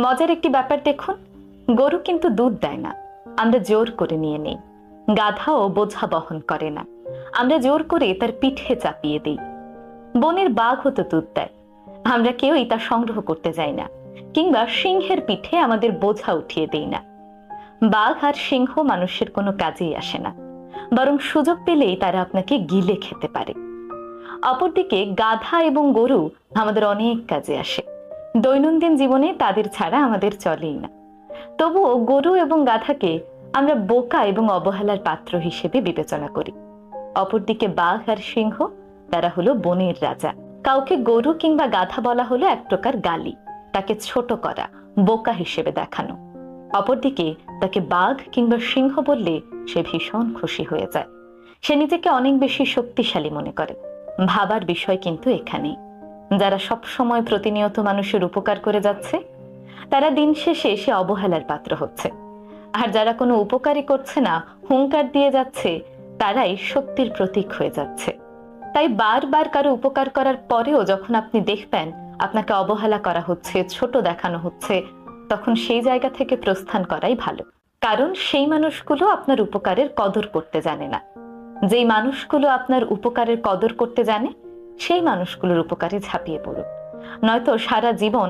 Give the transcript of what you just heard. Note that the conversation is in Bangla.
মজার একটি ব্যাপার দেখুন, গরু কিন্তু দুধ দেয় না, আমরা জোর করে নিয়ে নেই। গাধাও বোঝা বহন করে না, আমরা জোর করে তার পিঠে চাপিয়ে দিই। বনের বাঘও তো দুধ দেয়, আমরা কেউই তা সংগ্রহ করতে যাই না, কিংবা সিংহের পিঠে আমাদের বোঝা উঠিয়ে দেই না। বাঘ আর সিংহ মানুষের কোনো কাজেই আসে না, বরং সুযোগ পেলেই তারা আপনাকে গিলে খেতে পারে। অপরদিকে গাধা এবং গরু আমাদের অনেক কাজে আসে, দৈনন্দিন জীবনে তাদের ছাড়া আমাদের চলেই না। তবুও গরু এবং গাধাকে আমরা বোকা এবং অবহেলার পাত্র হিসেবে বিবেচনা করি। অপরদিকে বাঘ আর সিংহ, তারা হলো বনের রাজা। কাউকে গরু কিংবা গাধা বলা হলো এক প্রকার গালি, তাকে ছোট করা, বোকা হিসেবে দেখানো। অপরদিকে তাকে বাঘ কিংবা সিংহ বললে সে ভীষণ খুশি হয়ে যায়, সে নিজেকে অনেক বেশি শক্তিশালী মনে করে। ভাবার বিষয় কিন্তু এখানেই, যারা সব সময় প্রতিনিয়ত মানুষের উপকার করে যাচ্ছে, তারা দিন শেষে এসে অবহেলার পাত্র হচ্ছে। আর যারা কোনো উপকারই করছে না, হুঙ্কার দিয়ে যাচ্ছে, তারাই শক্তির প্রতীক হয়ে যাচ্ছে। তাই বারবার কারো উপকার করার পরেও যখন আপনি দেখবেন আপনাকে অবহেলা করা হচ্ছে, ছোট দেখানো হচ্ছে, তখন সেই জায়গা থেকে প্রস্থান করাই ভালো। কারণ সেই মানুষগুলো আপনার উপকারের কদর করতে জানে না। যেই মানুষগুলো আপনার উপকারের কদর করতে জানে, সেই মানুষগুলোর উপকারে ঝাঁপিয়ে পড়ুন, নয়তো সারা জীবন